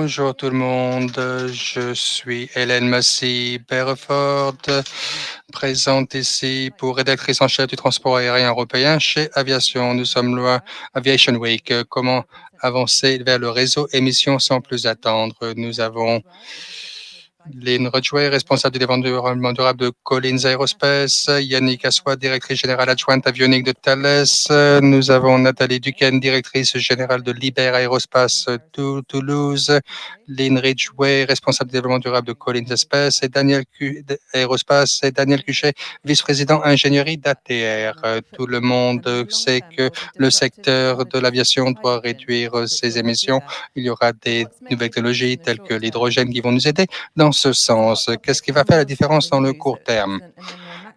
Bonjour tout le monde, je suis Hélène Massy Bereford, présente ici pour rédactrice en chef du transport aérien européen chez Aviation. Nous sommes loin Aviation Week. Comment avancer vers le réseau émissions sans plus attendre? Nous avons Lynn Ridgway, responsable du développement durable de Collins Aerospace, Yannick Assois, directrice générale adjointe avionique de Thales. Nous avons Nathalie Duquesne, directrice générale de Liber Aerospace Toulouse, Lynn Ridgway, responsable du développement durable de Collins Aerospace, et Aerospace, et Daniel Cuchet, vice-président ingénierie d'ATR. Tout le monde sait que le secteur de l'aviation doit réduire ses émissions. Il y aura des nouvelles technologies telles que l'hydrogène qui vont nous aider dans ce sens. Qu'est-ce qui va faire la différence dans le court terme?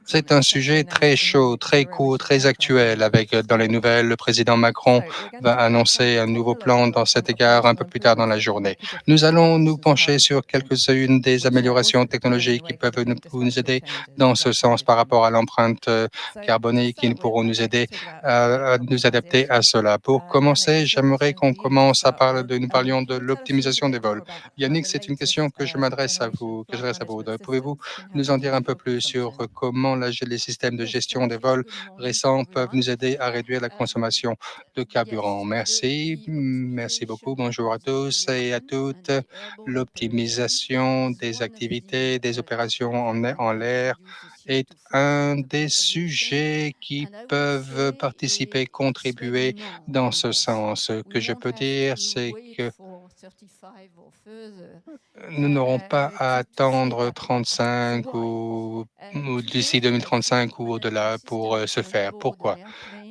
C'est un sujet très chaud, très court, très actuel. Avec dans les nouvelles, le président Macron va annoncer un nouveau plan dans cet égard un peu plus tard dans la journée. Nous allons nous pencher sur quelques-unes des améliorations technologiques qui peuvent nous aider dans ce sens par rapport à l'empreinte carbonique qui pourront nous aider à nous adapter à cela. Pour commencer, j'aimerais qu'on commence à parler nous parlions de l'optimisation des vols. Yannick, c'est une question que je m'adresse à vous, que j'adresse à vous. Pouvez-vous nous en dire un peu plus sur comment les systèmes de gestion des vols récents peuvent nous aider à réduire la consommation de carburant? Merci, merci beaucoup. Bonjour à tous et à toutes. L'optimisation des activités, des opérations en l'air est un des sujets qui peuvent participer, contribuer dans ce sens. Ce que je peux dire, c'est que nous n'aurons pas à attendre 35 ou d'ici 2035 ou au-delà pour ce faire. Pourquoi?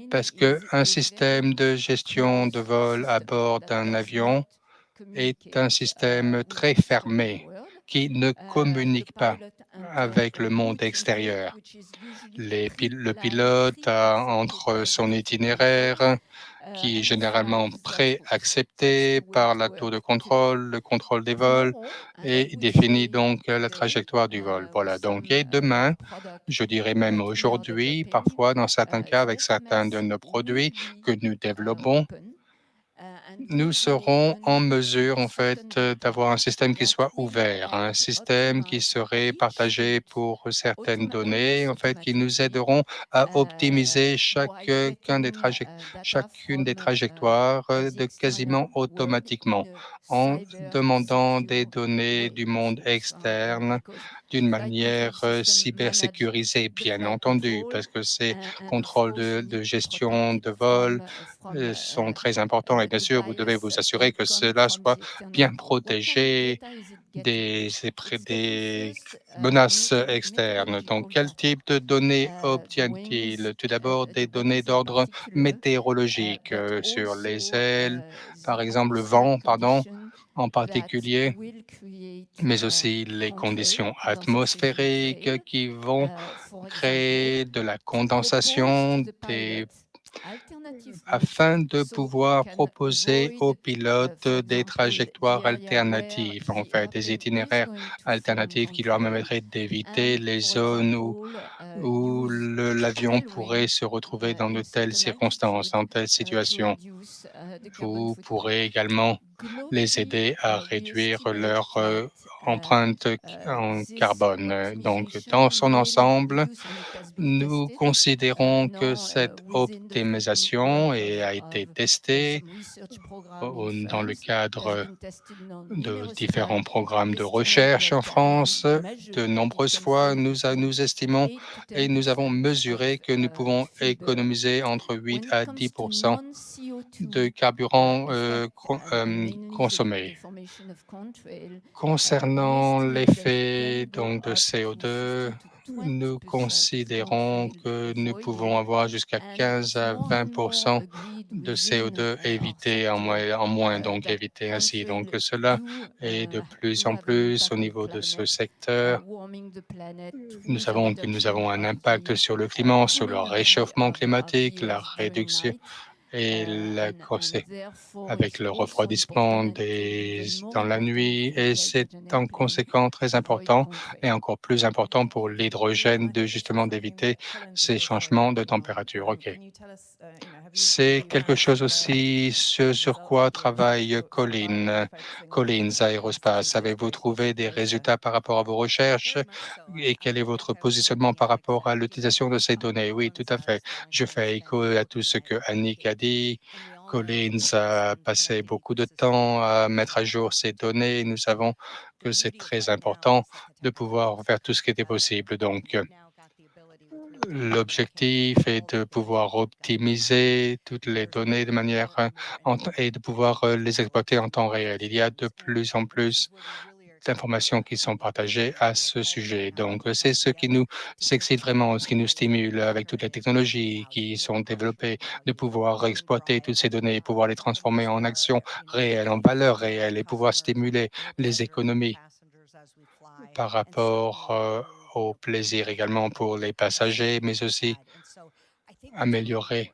Parce qu'un système de gestion de vol à bord d'un avion est un système très fermé qui ne communique pas avec le monde extérieur. Le pilote a entre son itinéraire, qui est généralement pré-accepté par la tour de contrôle, le contrôle des vols, et définit donc la trajectoire du vol. Voilà, donc, et demain, je dirais même aujourd'hui, parfois dans certains cas avec certains de nos produits que nous développons, nous serons en mesure, en fait, d'avoir un système qui soit ouvert, un système qui serait partagé pour certaines données, en fait, qui nous aideront à optimiser chacune des trajectoires de quasiment automatiquement en demandant des données du monde externe d'une manière cybersécurisée, bien entendu, parce que ces contrôles de gestion de vol sont très importants et bien sûr, vous devez vous assurer que cela soit bien protégé des menaces externes. Donc, quel type de données obtient-il? Tout d'abord, des données d'ordre météorologique sur les ailes, par exemple le vent, pardon, en particulier, mais aussi les conditions atmosphériques qui vont créer de la condensation afin de pouvoir proposer aux pilotes des trajectoires alternatives, en fait, des itinéraires alternatifs qui leur permettraient d'éviter les zones où l'avion pourrait se retrouver dans de telles circonstances, dans telles situations. Vous pourrez également les aider à réduire leur empreinte en carbone. Donc, dans son ensemble, nous considérons que cette optimisation a été testée dans le cadre de différents programmes de recherche en France. De nombreuses fois, nous estimons et nous avons mesuré que nous pouvons économiser entre 8 à 10 de carburant consommé. Concernant l'effet donc de CO2, nous considérons que nous pouvons avoir jusqu'à 15 à 20 de CO2 évité en moins, donc évité ainsi. Donc cela est de plus en plus au niveau de ce secteur. Nous savons que nous avons un impact sur le climat, sur le réchauffement climatique, la réduction et la c'est avec le refroidissement dans la nuit et c'est en conséquent très important et encore plus important pour l'hydrogène de justement d'éviter ces changements de température. OK. C'est quelque chose aussi sur quoi travaille Collins Aerospace. Avez-vous trouvé des résultats par rapport à vos recherches et quel est votre positionnement par rapport à l'utilisation de ces données? Oui, tout à fait. Je fais écho à tout ce que Annick a dit. Collins a passé beaucoup de temps à mettre à jour ces données. Nous savons que c'est très important de pouvoir faire tout ce qui était possible. Donc, l'objectif est de pouvoir optimiser toutes les données de manière et de pouvoir les exploiter en temps réel. Il y a de plus en plus d'informations qui sont partagées à ce sujet. Donc, c'est ce qui nous excite vraiment, ce qui nous stimule avec toutes les technologies qui sont développées, de pouvoir exploiter toutes ces données, pouvoir les transformer en actions réelles, en valeurs réelles et pouvoir stimuler les économies par rapport au plaisir également pour les passagers, mais aussi améliorer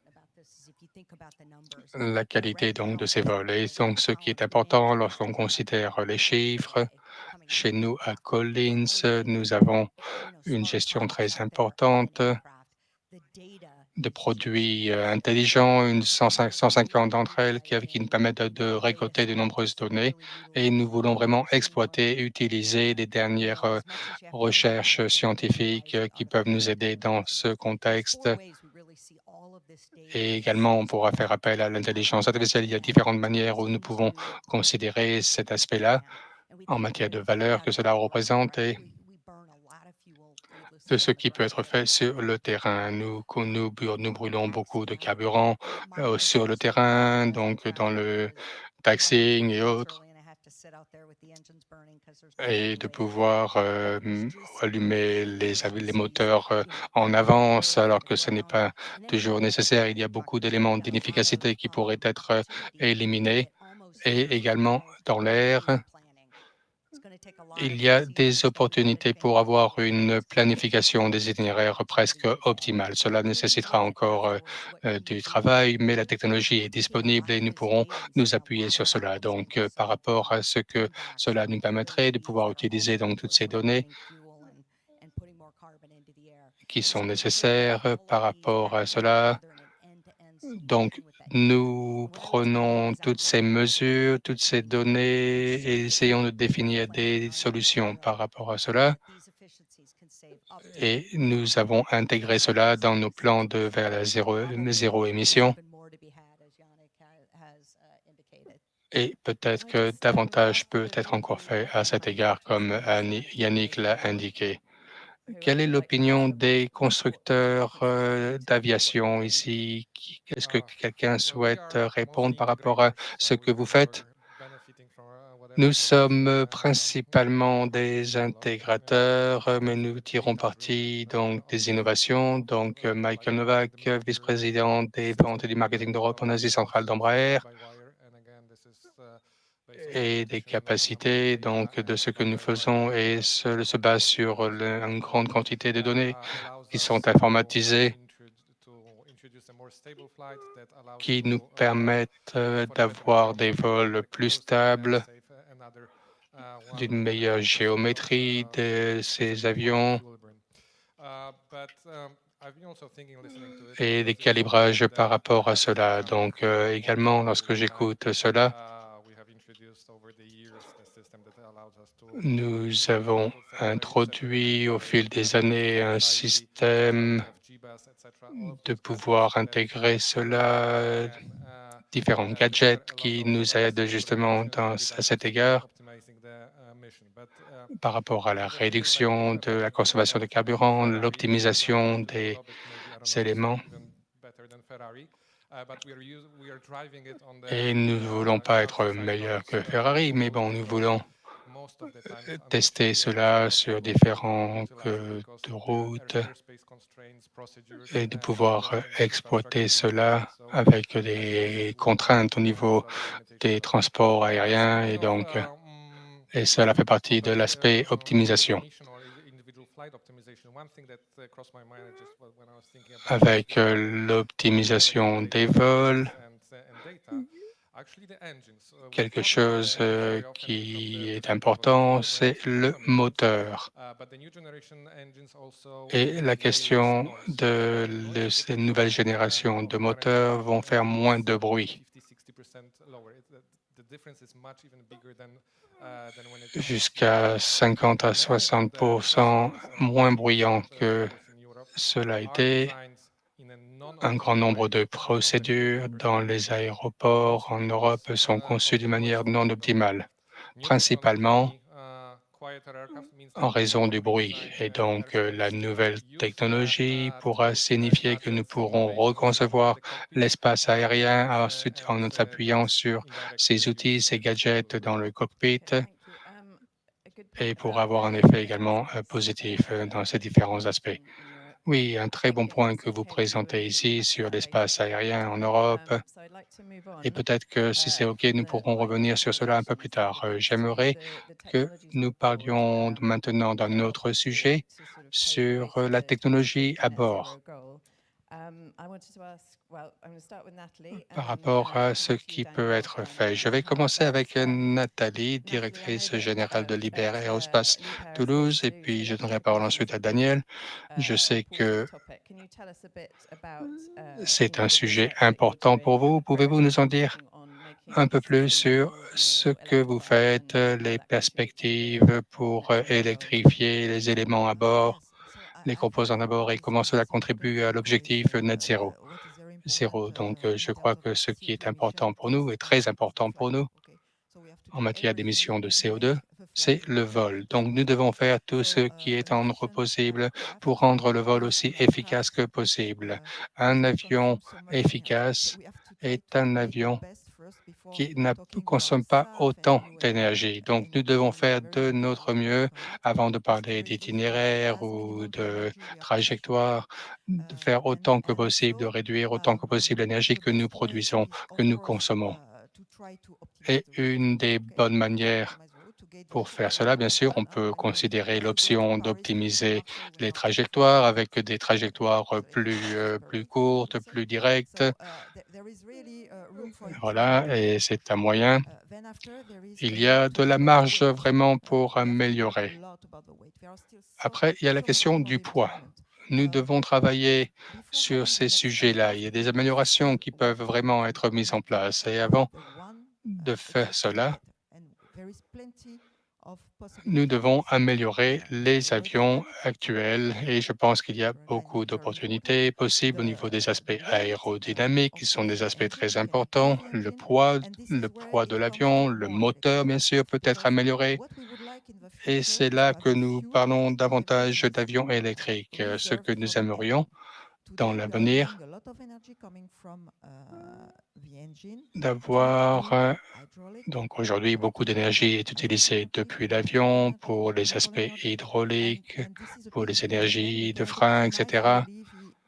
la qualité donc de ces vols. Et donc, ce qui est important lorsqu'on considère les chiffres, chez nous à Collins, nous avons une gestion très importante de produits intelligents, 150 d'entre elles qui nous permettent de récolter de nombreuses données et nous voulons vraiment exploiter, utiliser les dernières recherches scientifiques qui peuvent nous aider dans ce contexte. Et également, on pourra faire appel à l'intelligence artificielle. Il y a différentes manières où nous pouvons considérer cet aspect-là en matière de valeur que cela représente et de ce qui peut être fait sur le terrain. Nous brûlons beaucoup de carburant sur le terrain, donc dans le taxiing et autres, et de pouvoir allumer les moteurs en avance alors que ce n'est pas toujours nécessaire. Il y a beaucoup d'éléments d'inefficacité qui pourraient être éliminés et également dans l'air. Il y a des opportunités pour avoir une planification des itinéraires presque optimale. Cela nécessitera encore du travail, mais la technologie est disponible et nous pourrons nous appuyer sur cela. Donc, par rapport à ce que cela nous permettrait de pouvoir utiliser donc toutes ces données qui sont nécessaires par rapport à cela. Donc, nous prenons toutes ces mesures, toutes ces données et essayons de définir des solutions par rapport à cela. Et nous avons intégré cela dans nos plans vers la zéro émission. Et peut-être que davantage peut être encore fait à cet égard, comme Yannick l'a indiqué. Quelle est l'opinion des constructeurs d'aviation ici? Est-ce que quelqu'un souhaite répondre par rapport à ce que vous faites? Nous sommes principalement des intégrateurs, mais nous tirons parti donc des innovations. Donc, Michael Novak, vice-président des ventes et du marketing d'Europe en Asie centrale d'Embraer, et des capacités donc de ce que nous faisons et se base sur une grande quantité de données qui sont informatisées, qui nous permettent d'avoir des vols plus stables, d'une meilleure géométrie de ces avions et des calibrages par rapport à cela. Donc également, lorsque j'écoute cela, nous avons introduit au fil des années un système de pouvoir intégrer cela, différents gadgets qui nous aident justement à cet égard par rapport à la réduction de la consommation de carburant, l'optimisation des éléments. Et nous ne voulons pas être meilleurs que Ferrari, mais bon, nous voulons tester cela sur différents de routes et de pouvoir exploiter cela avec des contraintes au niveau des transports aériens et donc et cela fait partie de l'aspect optimisation. Avec l'optimisation des vols Quelque chose qui est important, c'est le moteur. Et la question de ces nouvelles générations de moteurs vont faire moins de bruit, jusqu'à 50 à 60% moins bruyant que cela a été. Un grand nombre de procédures dans les aéroports en Europe sont conçues d'une manière non optimale, principalement en raison du bruit. Et donc, la nouvelle technologie pourra signifier que nous pourrons reconcevoir l'espace aérien ensuite en s'appuyant sur ces outils, ces gadgets dans le cockpit Okay, thank you. A good et point pour about avoir un the effet également gadgets positif dans ces différents aspects. in Europe. Oui, un très bon If point it's que vous okay, we'll présentez review ici much of sur that later. l'espace aérien en Europe. So I'd like to move Et on peut-être que si c'est OK, from nous the pourrons wider revenir sur cela un peu plus applications tard. again to J'aimerais the que technologies nous on board parlions maintenant that d'un help autre sujet to sort of pave the way sur to la to achieve technologie the à net zero bord. goal. I wanted to ask, well, I'm going to start with Natalie and Par then rapport à come ce back to you, qui peut Daniel, être fait. Je vais and how that commencer avec works. Nathalie, Natalie, I know directrice that générale de at Aerospace Leap Aerospace Toulouse, et Toulouse, puis je donnerai la parole electrification ensuite is à a really Daniel. Je sais important que topic. Can you tell us a bit about c'est un the sujet research that you're important pour doing and vous. the Pouvez-vous progress that nous en you're dire making on un making peu plus systems sur more ce que vous electrified faites, how les that contributes to the perspectives pour net zero goal? électrifier les éléments à bord, Yes, so les I think composants à bord et what is comment cela most important contribue à because l'objectif net zéro? what is very important Zéro. Donc, in je terms crois of que ce qui est CO2 emission important pour nous et très is the important pour flight. nous Okay, so we have to en do matière everything d'émissions de to make CO2, the flight c'est more le vol. efficient. Donc, nous devons faire tout So ce qui est an en efficient possible pour aircraft rendre le vol is aussi an efficace aircraft que which possible. Un doesn't avion consume so much energy. So efficace we have to try est to un make the avion best first before qui ne talking about consomme pas SAF and autant new d'énergie. Donc, nous devons energies. We are faire very de happy notre about mieux work on that avant de because it's parler very difficult, but d'itinéraire as ou renewable de energy, we are pushing it. trajectoire, de faire autant que And possible, de so réduire autant que possible l'énergie the que nous best way produisons, is, que of nous course, consommons. to try to optimize Et the route. une des Okay, bonnes to manières optimize the route, to get pour the faire cela, bien lowest sûr, one. on peut We considérer have to go from l'option Paris to d'optimiser Marseille with les North Africa. trajectoires avec des trajectoires So plus electrified, courtes, let's say. plus directes. So there is really room for Voilà, improvement. et c'est un moyen. Then after, there is Il the y a de weight. la marge vraiment pour We have to work a améliorer. lot about the weight. There are still Après, il y a la some question room of du poids. improvement. Nous devons travailler Before sur having the ces next sujets-là. Il y a aircraft, des we have to améliorations see qui what peuvent we vraiment can être mises en make it place. Et avant the one de faire existing cela, better. And there is plenty of nous possibilities. devons améliorer I les already avions mentioned actuels et je pense qu'il y a Paradigm beaucoup is very important. d'opportunités possibles au niveau des aspects The weight, aérodynamiques qui of sont course, des the aspects engine. très We can improve importants. the engine, and this Le is where poids de it comes l'avion, to le more moteur, bien electrification. sûr, peut être Because amélioré. what we would like in the Et future c'est is to là have que nous fewer parlons davantage electricians d'avions électriques, ce que reserved for nous that aimerions engine. dans Today, we are using l'avenir, a lot of energy coming from the engine d'avoir to hydraulic donc aujourd'hui, beaucoup to d'énergie est hydraulic utilisée energy, depuis electrical l'avion energy, pour les mechanical aspects energy, hydrauliques, and this is a pour pity les because then we énergies de can frein, optimize etc. really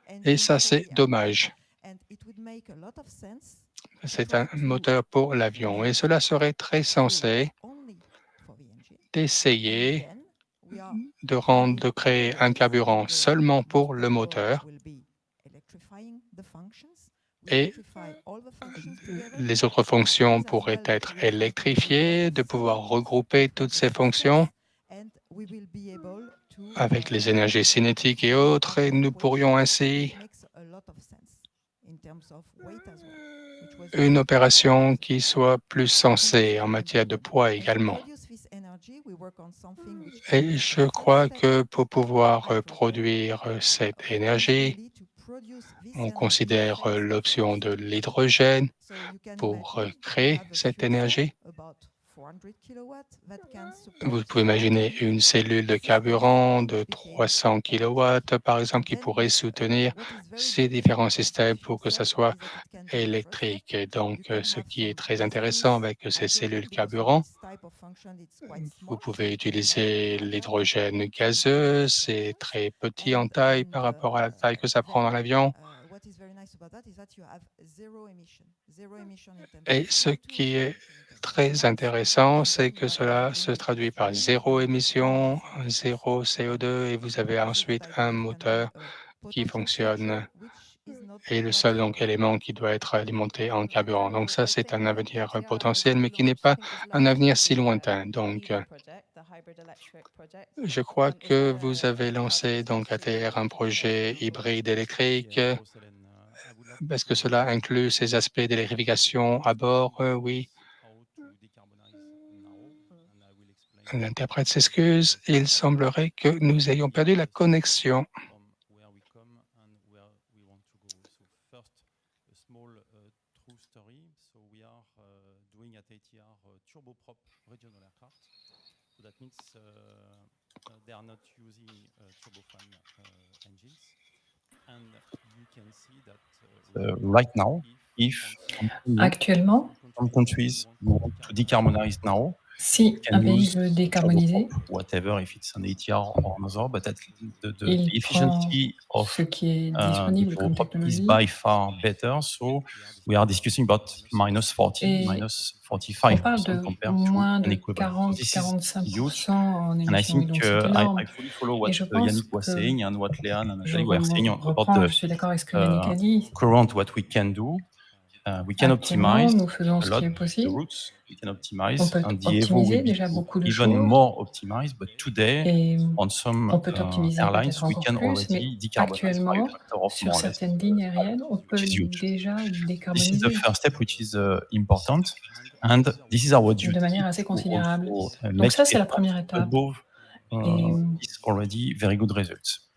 the Et engine ça, for c'est the aircraft. dommage. And it would make a lot of sense to C'est un try to moteur pour l'avion. Et use cela serait très fuels sensé only for the engine, and d'essayer then we are de really créer un electrifying carburant the engine. seulement Most pour le probable moteur will be electrifying the functions. We et electrify all the functions together. les autres That fonctions means as pourraient well that être we are trying to have a lot électrifiées, of de pouvoir savings regrouper from toutes the ces fonctions systems, and we will be able to avec les énergies cinétiques et fly autres, at et low nous pourrions weight, and ainsi it makes a lot of sense in terms of weight as well, which was une very important opération because qui soit plus to make sensée sure en we matière improve de the weight. poids And to également. produce this energy, we work on something which is Et je the first crois step que pour of pouvoir hydrogen, produire cette which is énergie, really to produce this on energy considère from l'option fuels. de l'hydrogène So you can pour imagine we créer have a cette fuel cell énergie. about 400 kilowatts that can support Vous pouvez imaginer une cellule de systems carburant de electrificated 300 electric. kilowatts, par And exemple, qui then pourrait soutenir what is very ces beautiful différents about the systèmes fuel pour que ça cell soit is that it can do the first step. électrique. Et donc, You can ce have qui est some très intéressant gaseous avec ces hydrogen cellules because for carburant, this type of function it's quite vous small, so pouvez you can imagine utiliser larger l'hydrogène engine gazeux, c'est functions. très petit en And taille par rapport à la taille que ça prend then dans l'avion. what is very nice about that is that you have zero emission in terms of Et ce CO2, qui zero est emission in terms of très NOx, intéressant, and c'est then you que have the cela se engine traduit is par really zéro running émission, efficiently. zéro CO2, et vous avez And this is, ensuite by the un way, finally moteur a qui potential future fonctionne which est le seul donc élément qui doit être alimenté en carburant. Donc ça, c'est un avenir potentiel, mais qui n'est pas un avenir si lointain. Donc, je crois que vous avez lancé donc ATR un projet hybride électrique. Est-ce que cela inclut ces aspects d'électrification à bord? Oui. L'interprète s'excuse. Il semblerait que nous ayons perdu la connexion. Right now, if Actuellement, some countries want to decarbonize now, si can un pays use veut décarboniser, turboprop, whatever, if it's an ATR or another, but the il prend efficiency of ce qui est the disponible comme turboprop is technologie by far better. So we are discussing about minus 40, et minus on 45% parle de compared to moins an de equivalent. So this is huge. 40-45% en And I émissions, think et donc c'est I énorme. fully follow Et what je pense Yannick was que saying and what Leanne and je Nathalie were saying about reprends, the je suis d'accord avec ce que Yannick a dit. current, what we can do. We can Actuellement, optimize nous faisons a ce lot qui est the possible. routes. We can On optimize, peut and the Evo optimiser will be déjà beaucoup de even choses more optimized. But today, et on some on peut optimiser airlines, peut-être we encore can plus, mais already decarbonize by a actuellement, factor of sur more or less certaines lignes aériennes, on peut which is huge. déjà This is the décarboniser first step, which is important, and this is our duty de manière assez to considérable. also Donc make ça, c'est la efforts première étape. above Et this already very good results.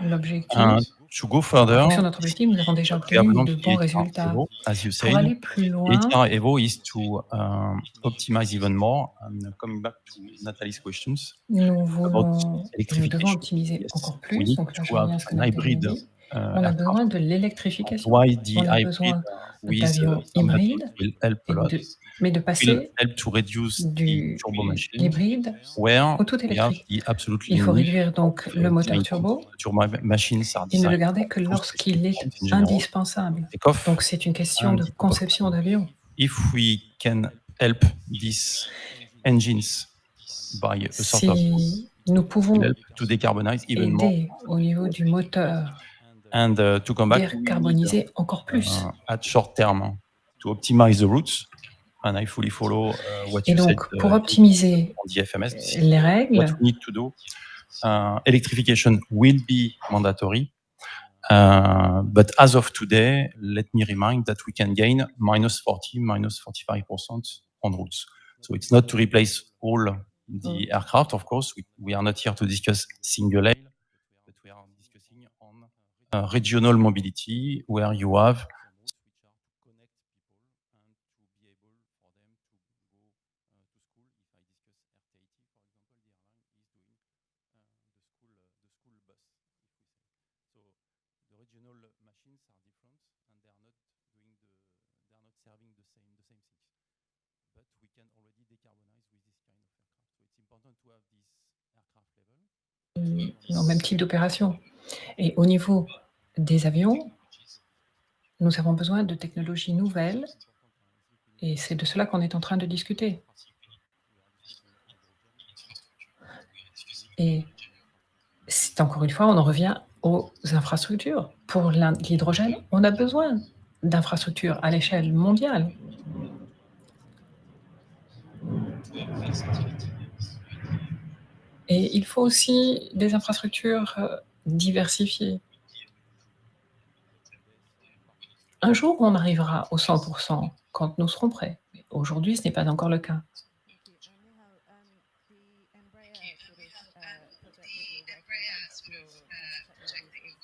l'objectif, To go en further, fonction de notre objectif, nous avons déjà what we have obtenu de launched the bons ATR résultats. Evo, as you Pour said. aller plus The loin, ATR Evo is to optimize even more. And coming back to Nathalie's questions nous about voulons et nous devons electrification, optimiser yes, encore we plus. need Donc là, je to have reviens à ce que an Nathalie a hybrid dit. On a besoin aircraft. de l'électrification. Why the On a hybrid besoin with d'avions some batteries hybrides, will help a lot. mais de Will passer help to reduce the du turbo machine, hybride where au tout we have électrique. the absolute Il faut limit réduire donc of le moteur maintenance. turbo The turbo machines are et ne le designed garder que for lorsqu'il est in general. indispensable. Takeoff Donc c'est une question and de departure. conception d'avion. If we can help these engines by a sort of Si nous pouvons help to decarbonize even more, aider au niveau du moteur, and to come back, we need décarboniser encore plus. at short term to optimize the routes. And I fully follow what Et you said donc, pour optimiser on the FMS. This is les what règles, we need to do. Electrification will be mandatory. But as of today, let me remind that we can gain minus 40, minus 45% on routes. So it's not to replace all the aircraft, of course. We are not here to discuss single aisle, but we are discussing on regional mobility, where you have au même type d'opération. Et au niveau des avions, nous avons besoin de technologies nouvelles et c'est de cela qu'on est en train de discuter. Et c'est encore une fois, on en revient aux infrastructures. Pour l'hydrogène, on a besoin d'infrastructures à l'échelle mondiale. Et il faut aussi des infrastructures diversifiées. Un jour, on arrivera au 100% quand nous serons prêts. Mais aujourd'hui, ce n'est pas encore le cas.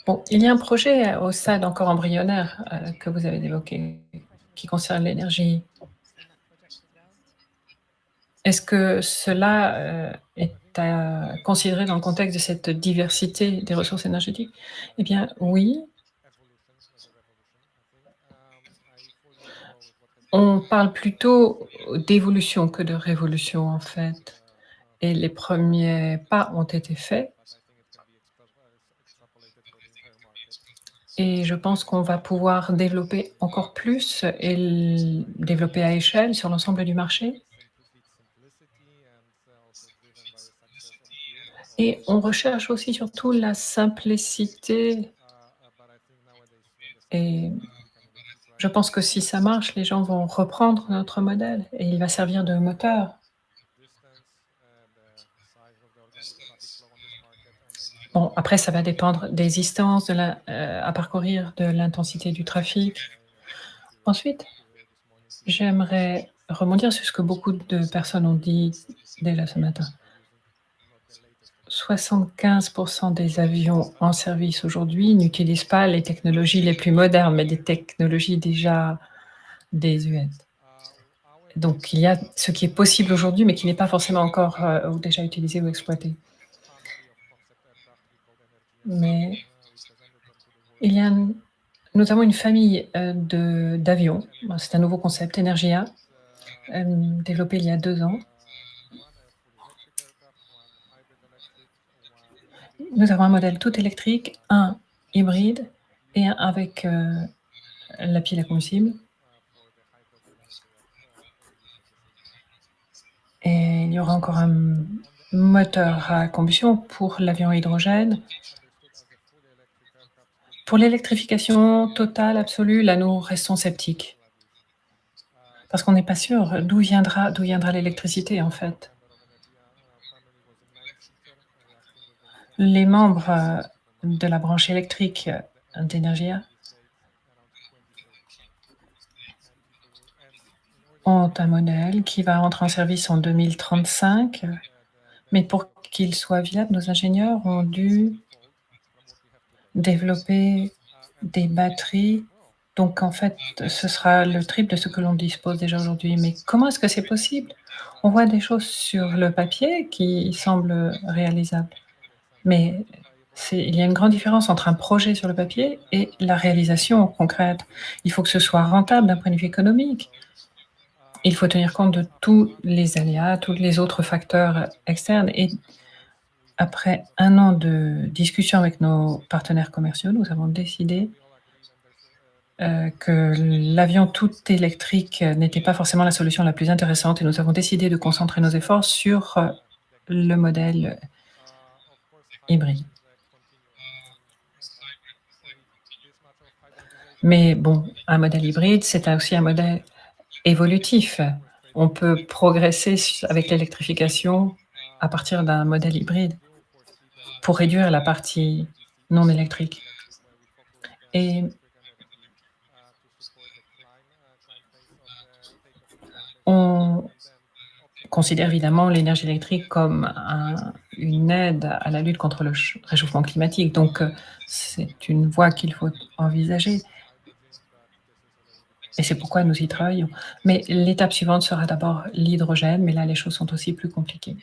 Bon, il y a un projet au stade encore embryonnaire que vous avez évoqué, qui concerne l'énergie. Est-ce que cela est à considérer dans le contexte de cette diversité des ressources énergétiques? Eh bien, oui. On parle plutôt d'évolution que de révolution, en fait. Et les premiers pas ont été faits. Et je pense qu'on va pouvoir développer encore plus et développer à échelle sur l'ensemble du marché. Et on recherche aussi surtout la simplicité Et je pense que si ça marche, les gens vont reprendre notre modèle et il va servir de moteur. Bon, après, ça va dépendre des distances à parcourir, de l'intensité du trafic. Ensuite, j'aimerais rebondir sur ce que beaucoup de personnes ont dit déjà ce matin. 75% des avions en service aujourd'hui n'utilisent pas les technologies les plus modernes, mais des technologies déjà désuètes. Donc, il y a ce qui est possible aujourd'hui, mais qui n'est pas forcément encore ou déjà utilisé ou exploité. Mais il y a notamment une famille d'avions. C'est un nouveau concept, Energia, développé il y a 2 ans. Nous avons un modèle tout électrique, un hybride et un avec la pile à combustible. Et il y aura encore un moteur à combustion pour l'avion à hydrogène. Pour l'électrification totale, absolue, là, nous restons sceptiques. Parce qu'on n'est pas sûr d'où viendra l'électricité, en fait. Les membres de la branche électrique d'Energia ont un modèle qui va rentrer en service en 2035, mais pour qu'il soit viable, nos ingénieurs ont dû développer des batteries. Donc, en fait, ce sera le triple de ce que l'on dispose déjà aujourd'hui. Mais comment est-ce que c'est possible? On voit des choses sur le papier qui semblent réalisables. Mais il y a une grande différence entre un projet sur le papier et la réalisation concrète. Il faut que ce soit rentable d'un point de vue économique. Il faut tenir compte de tous les aléas, tous les autres facteurs externes. Et après 1 an de discussion avec nos partenaires commerciaux, nous avons décidé que l'avion tout électrique n'était pas forcément la solution la plus intéressante et nous avons décidé de concentrer nos efforts sur le modèle hybride. Mais bon, un modèle hybride, c'est aussi un modèle évolutif. On peut progresser avec l'électrification à partir d'un modèle hybride pour réduire la partie non électrique. Et on considère évidemment l'énergie électrique comme une aide à la lutte contre le réchauffement climatique. Donc, c'est une voie qu'il faut envisager. Et c'est pourquoi nous y travaillons. Mais l'étape suivante sera d'abord l'hydrogène, mais là, les choses sont aussi plus compliquées.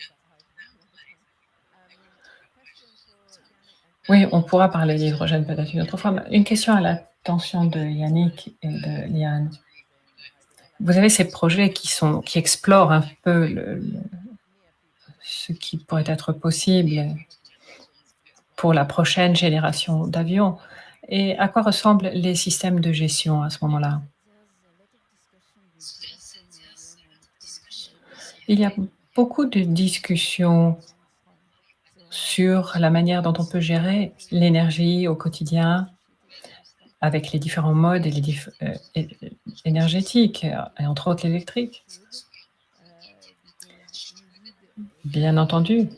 Oui, on pourra parler d'hydrogène peut-être une autre fois. Mais une question à l'attention de Yannick et de Liane. Vous avez ces projets qui explorent un peu ce qui pourrait être possible pour la prochaine génération d'avions. Et à quoi ressemblent les systèmes de gestion à ce moment-là? Il y a beaucoup de discussions sur la manière dont on peut gérer l'énergie au quotidien avec les différents modes énergétiques, et entre autres l'électrique. Bien entendu,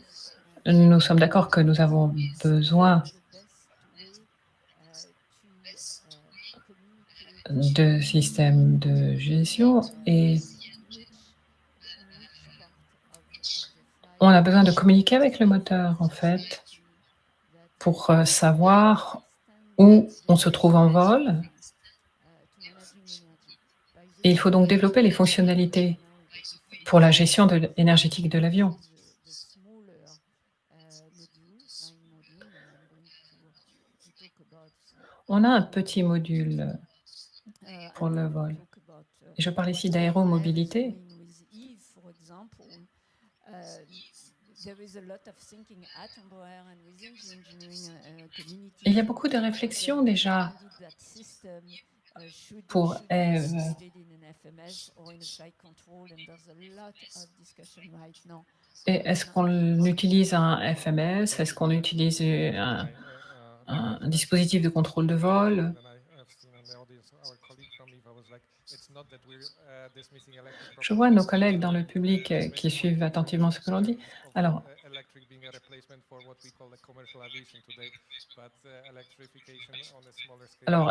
nous sommes d'accord que nous avons besoin de systèmes de gestion et on a besoin de communiquer avec le moteur, en fait, pour savoir où on se trouve en vol. Et il faut donc développer les fonctionnalités pour la gestion énergétique de l'avion. On a un petit module pour le vol. Et je parle ici d'aéromobilité. Il y a beaucoup de réflexions déjà pour Eve. Et est-ce qu'on utilise un FMS? Est-ce qu'on utilise un dispositif de contrôle de vol? Je vois nos collègues dans le public qui suivent attentivement ce que l'on dit. Alors,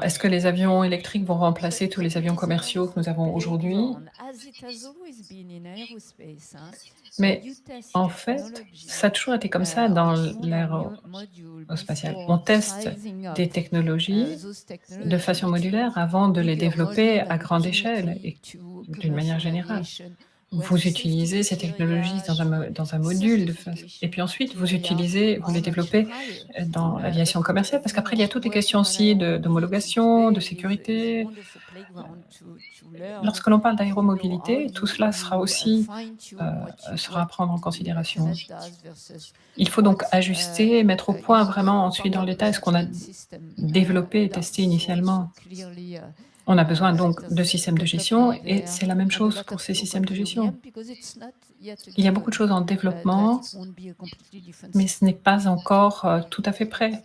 est-ce que les avions électriques vont remplacer tous les avions commerciaux que nous avons aujourd'hui? Mais en fait, ça a toujours été comme ça dans l'aérospatiale. On teste des technologies de façon modulaire avant de les développer à grande échelle et d'une manière générale. Vous utilisez ces technologies dans un module et puis ensuite vous les développez dans l'aviation commerciale parce qu'après il y a toutes les questions aussi d'homologation, de sécurité. Lorsque l'on parle d'aéromobilité, tout cela sera aussi sera à prendre en considération. Il faut donc ajuster, mettre au point vraiment ensuite dans le détail ce qu'on a développé et testé initialement. On a besoin donc de systèmes de gestion et c'est la même chose pour ces systèmes de gestion. Il y a beaucoup de choses en développement, mais ce n'est pas encore tout à fait prêt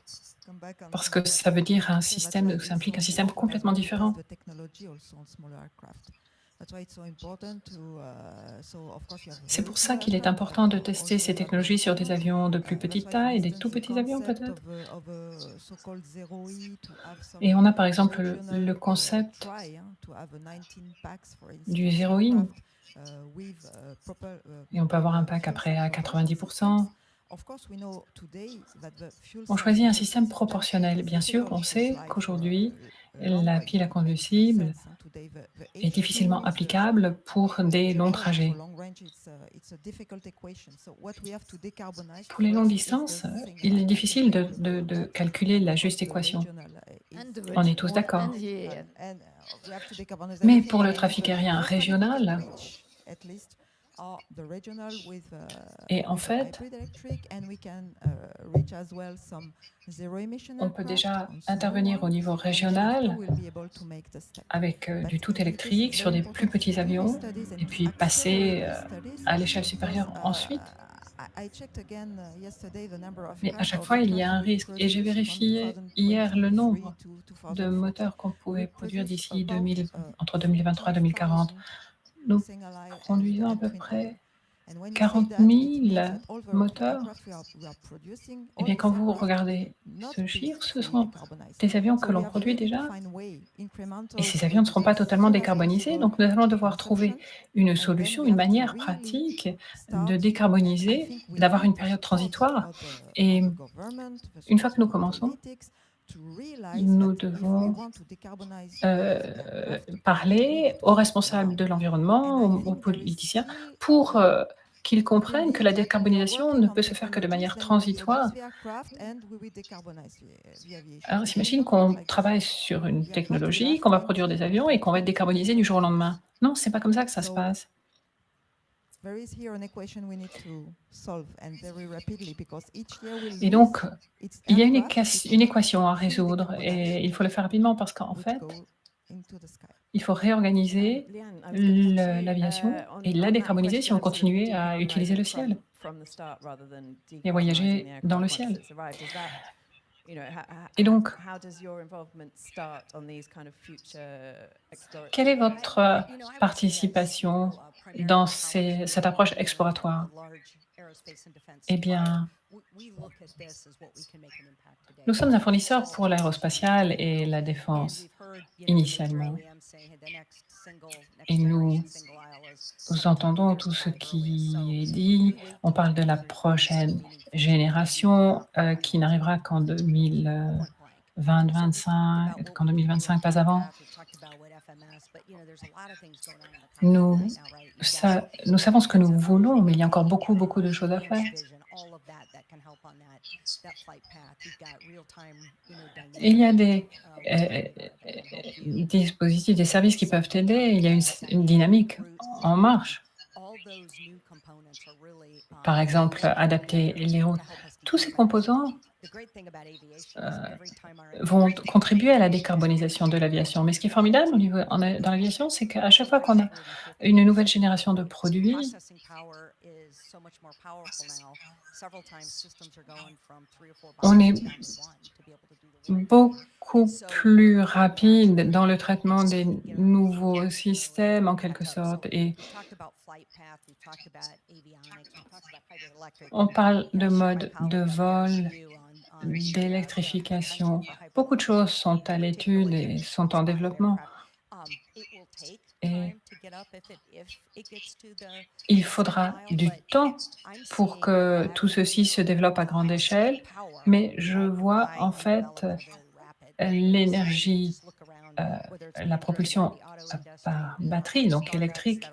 parce que ça veut dire ça implique un système complètement différent. C'est pour ça qu'il est important de tester ces technologies sur des avions de plus petite taille, des tout petits avions peut-être. Et on a par exemple le concept du zéro-in. Et on peut avoir un pack après à 90%. On choisit un système proportionnel. Bien sûr, on sait qu'aujourd'hui, la pile à combustible est difficilement applicable pour des longs trajets. Pour les longues distances, il est difficile de calculer la juste équation. On est tous d'accord. Mais pour le trafic aérien régional, et en fait, on peut déjà intervenir au niveau régional avec du tout électrique sur des plus petits avions et puis passer à l'échelle supérieure ensuite. Mais à chaque fois, il y a un risque. Et j'ai vérifié hier le nombre de moteurs qu'on pouvait produire d'ici entre 2023 et 2040. Nous produisons à peu près 40 000 moteurs. Eh bien, quand vous regardez ce chiffre, ce sont des avions que l'on produit déjà. Et ces avions ne seront pas totalement décarbonisés. Donc, nous allons devoir trouver une solution, une manière pratique de décarboniser, d'avoir une période transitoire. Et une fois que nous commençons, nous devons parler aux responsables de l'environnement, aux politiciens, pour qu'ils comprennent que la décarbonisation ne peut se faire que de manière transitoire. Alors, s'imagine qu'on travaille sur une technologie, qu'on va produire des avions et qu'on va être décarbonisé du jour au lendemain. Non, c'est pas comme ça que ça se passe. Et donc, il y a une équation à résoudre et il faut le faire rapidement parce qu'en fait, il faut réorganiser l'aviation et la décarboniser si on continuait à utiliser le ciel et voyager dans le ciel. Et donc, quelle est votre participation dans cette approche exploratoire? Eh bien, nous sommes un fournisseur pour l'aérospatiale et la défense, initialement. Et nous entendons tout ce qui est dit. On parle de la prochaine génération qui n'arrivera qu'en 2025, pas avant. Nous savons ce que nous voulons, mais il y a encore beaucoup de choses à faire. Il y a des dispositifs, des services qui peuvent aider. Il y a une dynamique en marche. Par exemple, adapter les routes. Tous ces composants vont contribuer à la décarbonisation de l'aviation. Mais ce qui est formidable dans l'aviation, c'est qu'à chaque fois qu'on a une nouvelle génération de produits, on est beaucoup plus rapide dans le traitement des nouveaux systèmes, en quelque sorte. Et on parle de mode de vol, d'électrification. Beaucoup de choses sont à l'étude et sont en développement. Et il faudra du temps pour que tout ceci se développe à grande échelle, mais je vois en fait l'énergie, la propulsion par batterie, donc électrique,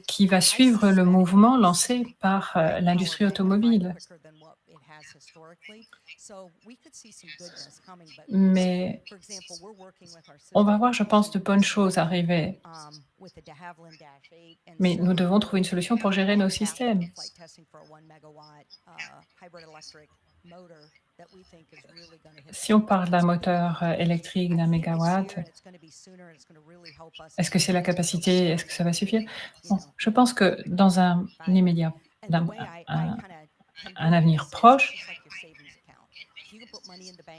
qui va suivre le mouvement lancé par l'industrie automobile. Mais on va voir, je pense, de bonnes choses arriver. Mais nous devons trouver une solution pour gérer nos systèmes. Si on parle d'un moteur électrique d'un mégawatt, est-ce que c'est la capacité? Est-ce que ça va suffire? Bon, je pense que dans un immédiat, un avenir proche,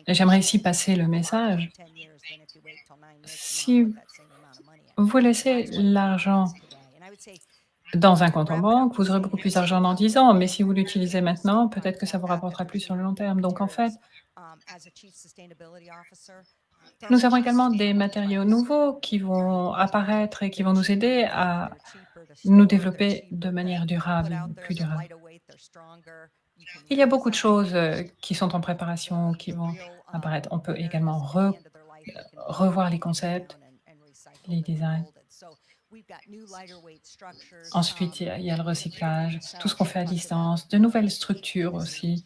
j'aimerais ici passer le message. Si vous laissez l'argent dans un compte en banque, vous aurez beaucoup plus d'argent dans 10 ans, mais si vous l'utilisez maintenant, peut-être que ça vous rapportera plus sur le long terme. Donc en fait, nous avons également des matériaux nouveaux qui vont apparaître et qui vont nous aider à nous développer de manière durable, plus durable. Il y a beaucoup de choses qui sont en préparation, qui vont apparaître. On peut également revoir les concepts, les designs. Ensuite, il y a le recyclage, tout ce qu'on fait à distance, de nouvelles structures aussi.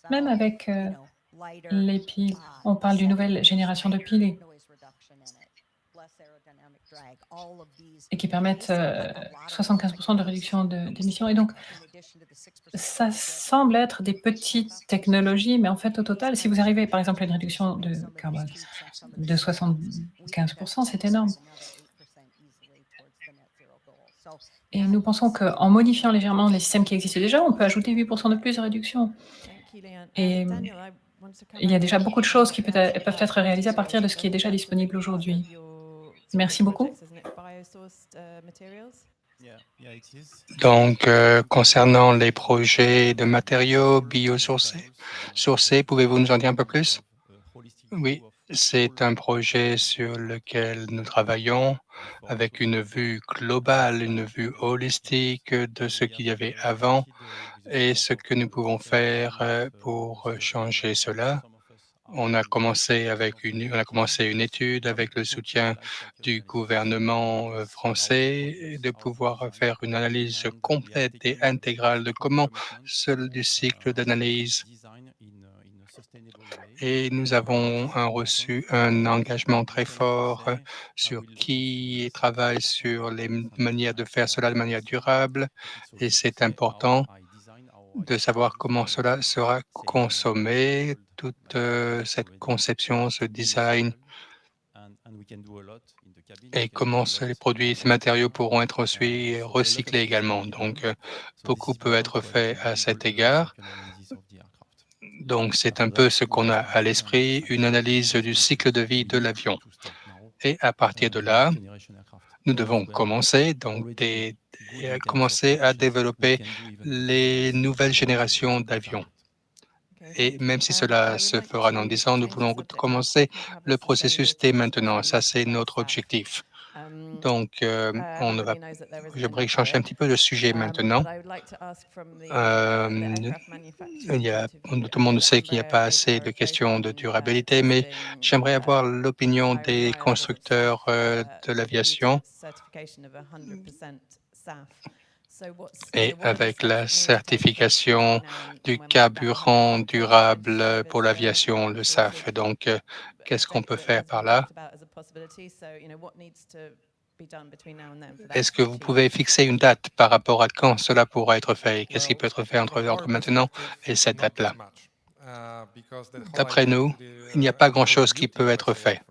Même avec les piles, on parle d'une nouvelle génération de piles et qui permettent 75% de réduction d'émissions. Et donc, ça semble être des petites technologies, mais en fait, au total, si vous arrivez, par exemple, à une réduction de carbone de 75%, c'est énorme. Et nous pensons qu'en modifiant légèrement les systèmes qui existent déjà, on peut ajouter 8% de plus de réduction. Et il y a déjà beaucoup de choses qui peuvent être réalisées à partir de ce qui est déjà disponible aujourd'hui. Merci beaucoup. Donc, concernant les projets de matériaux biosourcés, pouvez-vous nous en dire un peu plus? Oui, c'est un projet sur lequel nous travaillons avec une vue globale, une vue holistique de ce qu'il y avait avant et ce que nous pouvons faire pour changer cela. On a commencé une étude avec le soutien du gouvernement français de pouvoir faire une analyse complète et intégrale de comment du cycle d'analyse. Et nous avons reçu un engagement très fort sur qui travaille sur les manières de faire cela de manière durable. Et c'est important de savoir comment cela sera consommé, toute cette conception, ce design, et comment les produits, ces matériaux pourront être ensuite recyclés également. Donc, beaucoup peut être fait à cet égard. Donc, c'est un peu ce qu'on a à l'esprit, une analyse du cycle de vie de l'avion. Et à partir de là, nous devons commencer à développer les nouvelles générations d'avions. Et même si cela se fera dans 10 ans, nous voulons commencer le processus dès maintenant. Ça, c'est notre objectif. Donc, j'aimerais changer un petit peu de sujet maintenant. Tout le monde sait qu'il n'y a pas assez de questions de durabilité, mais j'aimerais avoir l'opinion des constructeurs de l'aviation. Et avec la certification du carburant durable pour l'aviation, le SAF. Donc, qu'est-ce qu'on peut faire par là? Est-ce que vous pouvez fixer une date par rapport à quand cela pourra être fait? Qu'est-ce qui peut être fait entre maintenant et cette date-là? D'après nous, il n'y a pas grand-chose qui peut être fait.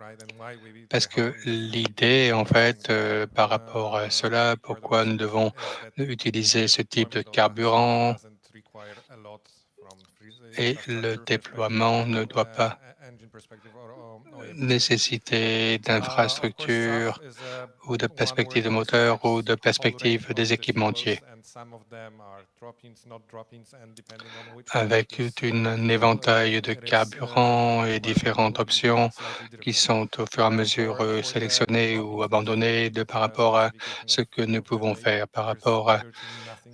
Parce que l'idée, en fait, par rapport à cela, pourquoi nous devons utiliser ce type de carburant et le déploiement ne doit pas nécessiter d'infrastructures ou de perspectives de moteur ou de perspectives des équipementiers. Avec un éventail de carburants et différentes options qui sont au fur et à mesure sélectionnées ou abandonnées par rapport à ce que nous pouvons faire, par rapport à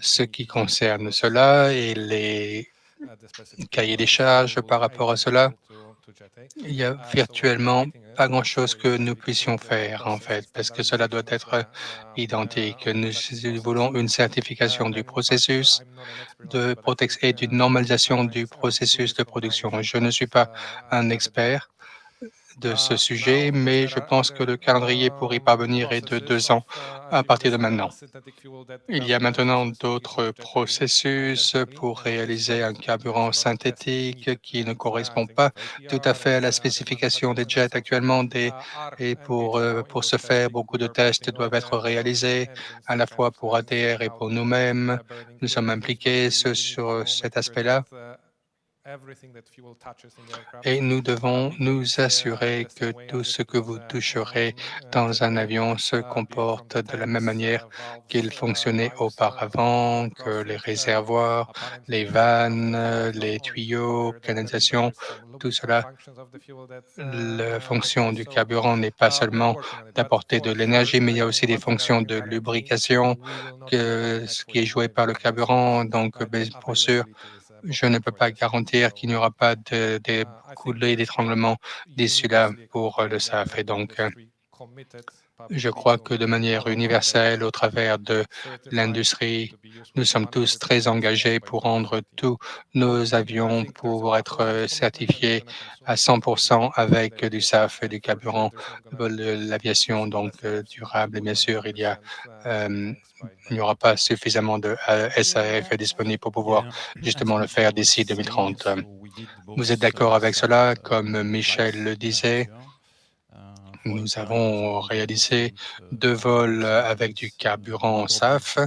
ce qui concerne cela et les cahiers des charges par rapport à cela. Il y a virtuellement pas grand-chose que nous puissions faire, en fait, parce que cela doit être identique. Nous voulons une certification du processus de protection et d'une normalisation du processus de production. Je ne suis pas un expert de ce sujet, mais je pense que le calendrier pour y parvenir est de 2 ans à partir de maintenant. Il y a maintenant d'autres processus pour réaliser un carburant synthétique qui ne correspond pas tout à fait à la spécification des jets actuellement. Et pour ce faire, beaucoup de tests doivent être réalisés, à la fois pour ADR et pour nous-mêmes. Nous sommes impliqués sur cet aspect-là. Et nous devons nous assurer que tout ce que vous toucherez dans un avion se comporte de la même manière qu'il fonctionnait auparavant, que les réservoirs, les vannes, les tuyaux, canalisation, tout cela. La fonction du carburant n'est pas seulement d'apporter de l'énergie, mais il y a aussi des fonctions de lubrication, ce qui est joué par le carburant. Donc, pour sûr, je ne peux pas garantir qu'il n'y aura pas de coulées d'étranglement d'ici là pour le SAF. Et donc, je crois que de manière universelle, au travers de l'industrie, nous sommes tous très engagés pour rendre tous nos avions pour être certifiés à 100% avec du SAF et du carburant de l'aviation donc durable. Et bien sûr, il n'y aura pas suffisamment de SAF disponible pour pouvoir justement le faire d'ici 2030. Vous êtes d'accord avec cela? Comme Michel le disait, nous avons réalisé 2 vols avec du carburant SAF,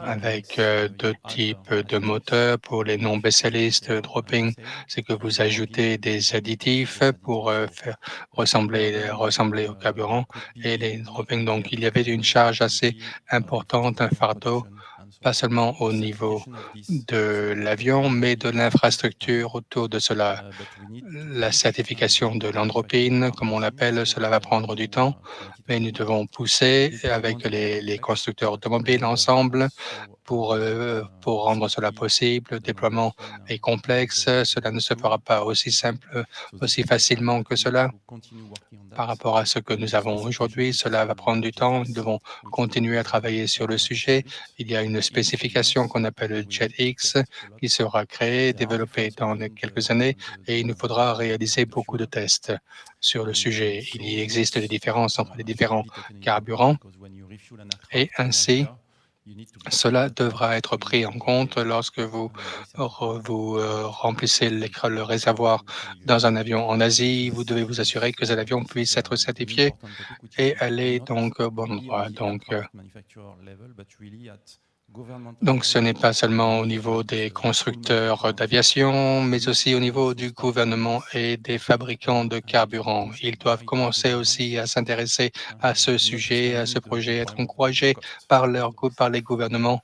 avec 2 types de moteurs. Pour les non-spécialistes, dropping, c'est que vous ajoutez des additifs pour faire ressembler au carburant. Et les dropping, donc il y avait une charge assez importante, un fardeau, pas seulement au niveau de l'avion, mais de l'infrastructure autour de cela. La certification de l'andropine, comme on l'appelle, cela va prendre du temps, mais nous devons pousser avec les constructeurs automobiles ensemble pour rendre cela possible. Le déploiement est complexe, cela ne se fera pas aussi simple, aussi facilement que cela. Par rapport à ce que nous avons aujourd'hui, cela va prendre du temps. Nous devons continuer à travailler sur le sujet. Il y a une spécification qu'on appelle le JetX qui sera créée, développée dans quelques années et il nous faudra réaliser beaucoup de tests sur le sujet. Il y existe des différences entre les différents carburants et ainsi, cela devra être pris en compte lorsque vous remplissez le réservoir dans un avion en Asie. Vous devez vous assurer que cet avion puisse être certifié et aller donc au bon endroit. Donc, ce n'est pas seulement au niveau des constructeurs d'aviation, mais aussi au niveau du gouvernement et des fabricants de carburant. Ils doivent commencer aussi à s'intéresser à ce sujet, à ce projet, être encouragés par les gouvernements,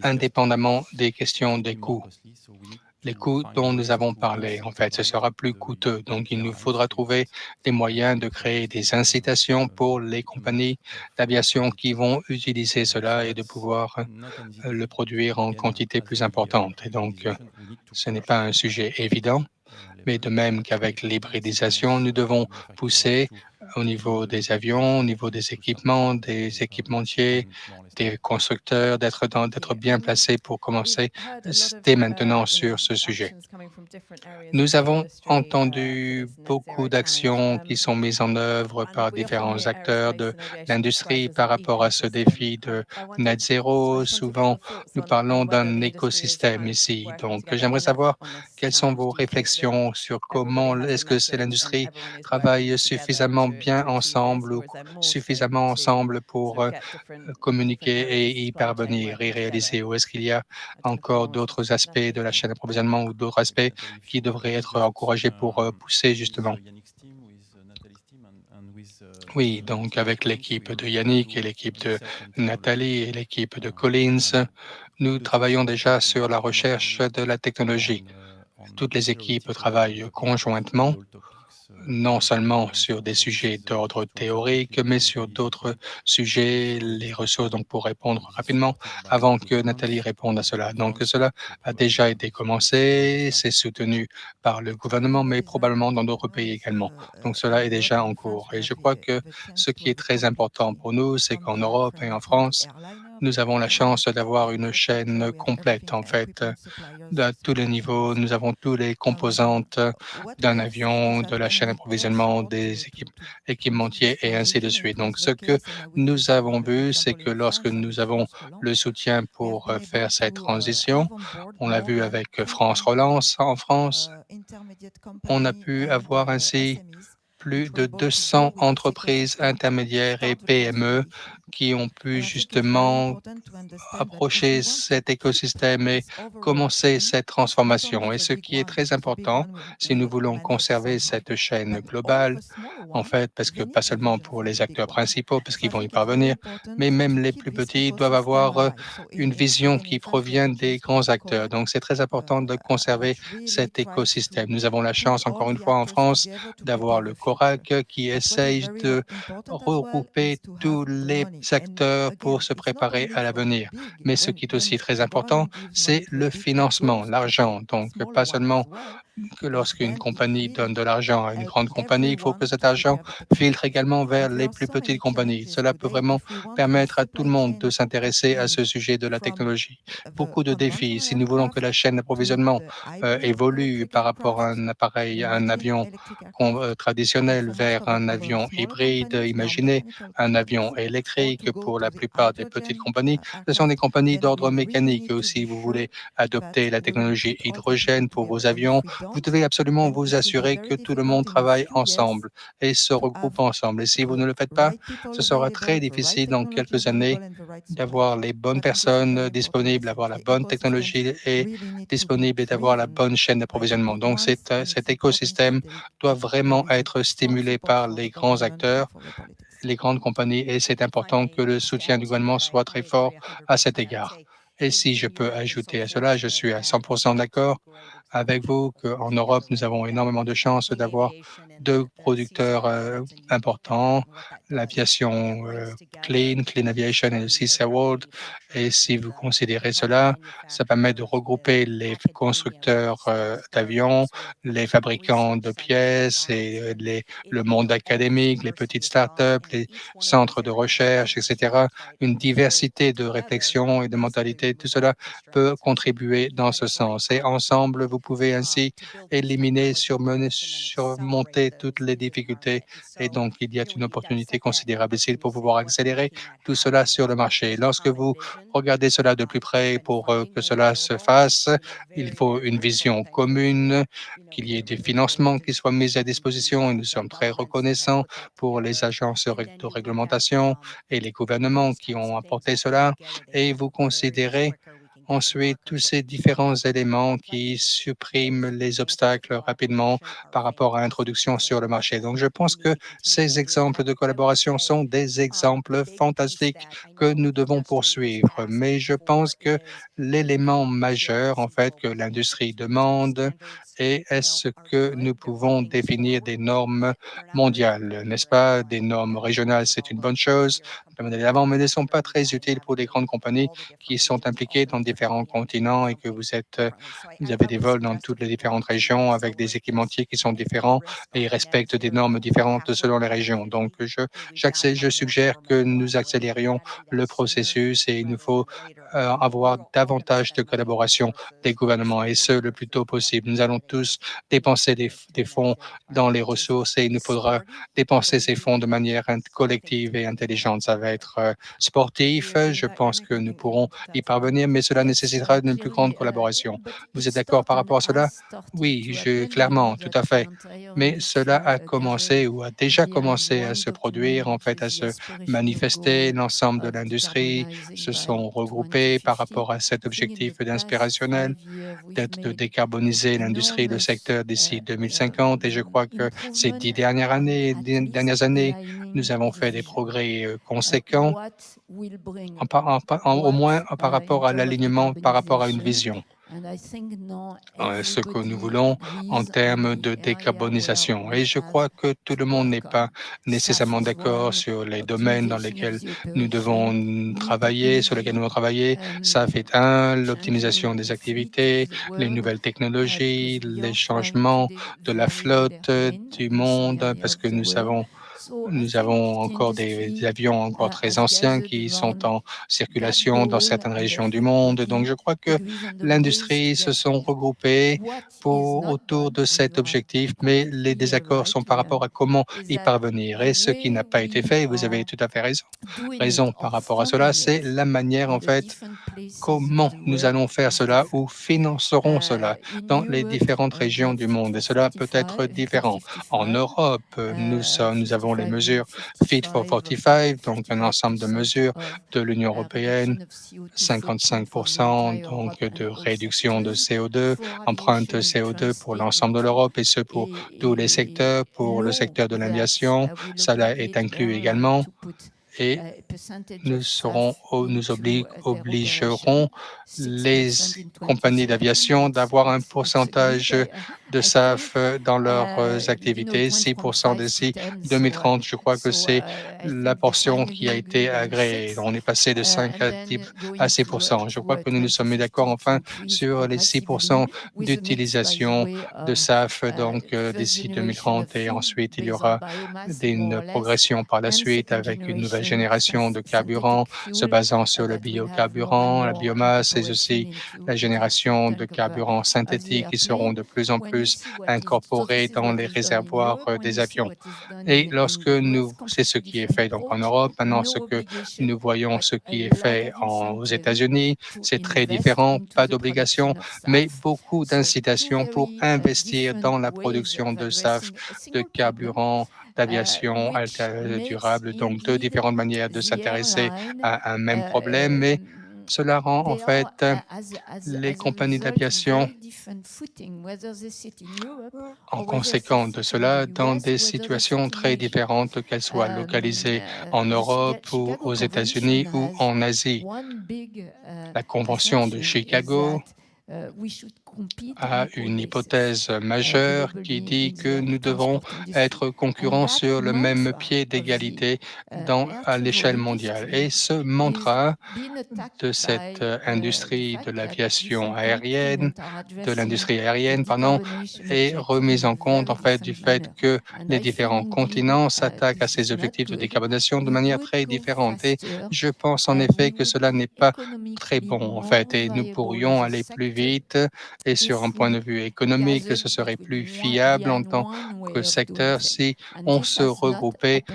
indépendamment des questions des coûts. Les coûts dont nous avons parlé, en fait, ce sera plus coûteux. Donc, il nous faudra trouver des moyens de créer des incitations pour les compagnies d'aviation qui vont utiliser cela et de pouvoir le produire en quantité plus importante. Et donc, ce n'est pas un sujet évident, mais de même qu'avec l'hybridisation, nous devons pousser au niveau des avions, au niveau des équipements, des équipementiers, des constructeurs, d'être bien placés pour commencer dès maintenant sur ce sujet. Nous avons entendu beaucoup d'actions qui sont mises en œuvre par différents acteurs de l'industrie par rapport à ce défi de net zéro. Souvent, nous parlons d'un écosystème ici. Donc, j'aimerais savoir quelles sont vos réflexions sur comment est-ce que c'est l'industrie travaille suffisamment bien ensemble ou suffisamment ensemble pour communiquer et y parvenir et réaliser? Ou est-ce qu'il y a encore d'autres aspects de la chaîne d'approvisionnement ou d'autres aspects qui devraient être encouragés pour pousser justement? Oui, donc avec l'équipe de Yannick et l'équipe de Nathalie et l'équipe de Collins, nous travaillons déjà sur la recherche de la technologie. Toutes les équipes travaillent conjointement, non seulement sur des sujets d'ordre théorique, mais sur d'autres sujets, les ressources, donc pour répondre rapidement, avant que Nathalie réponde à cela. Donc cela a déjà été commencé, c'est soutenu par le gouvernement, mais probablement dans d'autres pays également. Donc cela est déjà en cours. Et je crois que ce qui est très important pour nous, c'est qu'en Europe et en France, nous avons la chance d'avoir une chaîne complète, en fait, à tous les niveaux. Nous avons toutes les composantes d'un avion, de la chaîne d'approvisionnement, des équipementiers et ainsi de suite. Donc, ce que nous avons vu, c'est que lorsque nous avons le soutien pour faire cette transition, on l'a vu avec France Relance en France, on a pu avoir ainsi plus de 200 entreprises intermédiaires et PME qui ont pu justement approcher cet écosystème et commencer cette transformation. Et ce qui est très important, si nous voulons conserver cette chaîne globale, en fait, parce que pas seulement pour les acteurs principaux, parce qu'ils vont y parvenir, mais même les plus petits doivent avoir une vision qui provient des grands acteurs. Donc, c'est très important de conserver cet écosystème. Nous avons la chance, encore une fois, en France, d'avoir le CORAC qui essaye de regrouper tous les acteurs pour se préparer à l'avenir. Mais ce qui est aussi très important, c'est le financement, l'argent. Donc, pas seulement que lorsqu'une compagnie donne de l'argent à une grande compagnie, il faut que cet argent filtre également vers les plus petites compagnies. Cela peut vraiment permettre à tout le monde de s'intéresser à ce sujet de la technologie. Beaucoup de défis. Si nous voulons que la chaîne d'approvisionnement évolue par rapport à un appareil, à un avion traditionnel vers un avion hybride, imaginez un avion électrique pour la plupart des petites compagnies, ce sont des compagnies d'ordre mécanique. Si vous voulez adopter la technologie hydrogène pour vos avions, vous devez absolument vous assurer que tout le monde travaille ensemble et se regroupe ensemble. Et si vous ne le faites pas, ce sera très difficile dans quelques années d'avoir les bonnes personnes disponibles, d'avoir la bonne technologie et disponible et d'avoir la bonne chaîne d'approvisionnement. Donc cet écosystème doit vraiment être stimulé par les grands acteurs, les grandes compagnies, et c'est important que le soutien du gouvernement soit très fort à cet égard. Et si je peux ajouter à cela, je suis à 100% d'accord avec vous qu'en Europe, nous avons énormément de chance d'avoir deux producteurs importants, l'aviation Clean Aviation et aussi World. Et si vous considérez cela, ça permet de regrouper les constructeurs d'avions, les fabricants de pièces et le monde académique, les petites startups, les centres de recherche, etc. Une diversité de réflexions et de mentalités, tout cela peut contribuer dans ce sens. Et ensemble, vous pouvez ainsi éliminer, surmonter toutes les difficultés. Et donc, il y a une opportunité considérable ici pour pouvoir accélérer tout cela sur le marché. Lorsque vous regardez cela de plus près pour que cela se fasse, il faut une vision commune, qu'il y ait des financements qui soient mis à disposition. Et nous sommes très reconnaissants pour les agences de réglementation et les gouvernements qui ont apporté cela. Et vous considérez ensuite tous ces différents éléments qui suppriment les obstacles rapidement par rapport à l'introduction sur le marché. Donc, je pense que ces exemples de collaboration sont des exemples fantastiques que nous devons poursuivre. Mais je pense que l'élément majeur, en fait, que l'industrie demande est-ce que nous pouvons définir des normes mondiales, n'est-ce pas? Des normes régionales, c'est une bonne chose, ça permet d'aller de l'avant, mais ne sont pas très utiles pour des grandes compagnies qui sont impliquées dans différents différents continents et que vous avez des vols dans toutes les différentes régions avec des équipementiers qui sont différents et ils respectent des normes différentes selon les régions. Donc, je suggère que nous accélérions le processus et il nous faut avoir davantage de collaboration des gouvernements et ce, le plus tôt possible. Nous allons tous dépenser des fonds dans les ressources et il nous faudra dépenser ces fonds de manière collective et intelligente. Ça va être sportif, je pense que nous pourrons y parvenir, mais cela nécessitera une plus grande collaboration. Vous êtes d'accord par rapport à cela? Oui, clairement, tout à fait. Mais cela a commencé ou a déjà commencé à se produire, en fait, à se manifester. L'ensemble de l'industrie se sont regroupés par rapport à cet objectif inspirationnel d'être de décarboniser l'industrie, le secteur d'ici 2050. Et je crois que ces 10 dernières années, nous avons fait des progrès conséquents, au moins par rapport à l'alignement, par rapport à une vision. Ce que nous voulons en termes de décarbonisation. Et je crois que tout le monde n'est pas nécessairement d'accord sur les domaines dans lesquels nous devons travailler, sur lesquels nous devons travailler. Ça fait l'optimisation des activités, les nouvelles technologies, les changements de la flotte du monde, parce que nous avons encore des avions encore très anciens qui sont en circulation dans certaines régions du monde. Donc, je crois que l'industrie se sont regroupées autour de cet objectif, mais les désaccords sont par rapport à comment y parvenir. Et ce qui n'a pas été fait, vous avez tout à fait raison par rapport à cela, c'est la manière, en fait, comment nous allons faire cela ou financerons cela dans les différentes régions du monde. Et cela peut être différent. En Europe, nous avons les mesures Fit for 45, donc un ensemble de mesures de l'Union européenne, 55% donc de réduction de CO2, empreinte CO2 pour l'ensemble de l'Europe et ce pour tous les secteurs. Pour le secteur de l'aviation, cela est inclus également. Et nous obligerons les compagnies d'aviation d'avoir un pourcentage de SAF dans leurs activités, 6% d'ici 2030. Je crois que c'est la portion qui a été agréée. On est passé de 5 à 6%. Je crois que nous nous sommes mis d'accord enfin sur les 6% d'utilisation de SAF donc d'ici 2030 et ensuite il y aura une progression par la suite avec une nouvelle génération de carburants se basant sur le biocarburant, la biomasse et aussi la génération de carburants synthétiques qui seront de plus en plus incorporés dans les réservoirs des avions. Et c'est ce qui est fait donc en Europe, maintenant ce que nous voyons, ce qui est fait aux États-Unis, c'est très différent, pas d'obligation, mais beaucoup d'incitations pour investir dans la production de SAF, de carburant, d'aviation durable, donc deux différentes manières de s'intéresser à un même problème, mais cela rend en fait les compagnies d'aviation en conséquence de cela dans des situations très différentes, qu'elles soient localisées en Europe ou aux États-Unis ou en Asie. La Convention de Chicago a une hypothèse majeure qui dit que nous devons être concurrents sur le même pied d'égalité à l'échelle mondiale. Et ce mantra de cette industrie de l'aviation aérienne, est remis en compte en fait du fait que les différents continents s'attaquent à ces objectifs de décarbonation de manière très différente. Et je pense en effet que cela n'est pas très bon en fait et nous pourrions aller plus vite et sur un point de vue économique, ce serait plus fiable en tant que secteur si on se regroupait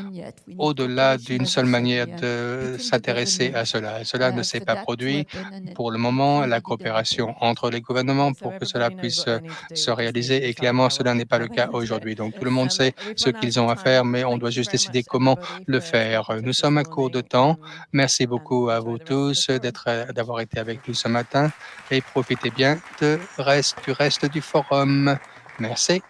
au-delà d'une seule manière de s'intéresser à cela. Cela ne s'est pas produit pour le moment. La coopération entre les gouvernements pour que cela puisse se réaliser et clairement cela n'est pas le cas aujourd'hui. Donc tout le monde sait ce qu'ils ont à faire, mais on doit juste décider comment le faire. Nous sommes à court de temps. Merci beaucoup à vous tous d'avoir été avec nous ce matin et profitez bien du reste du forum. Merci.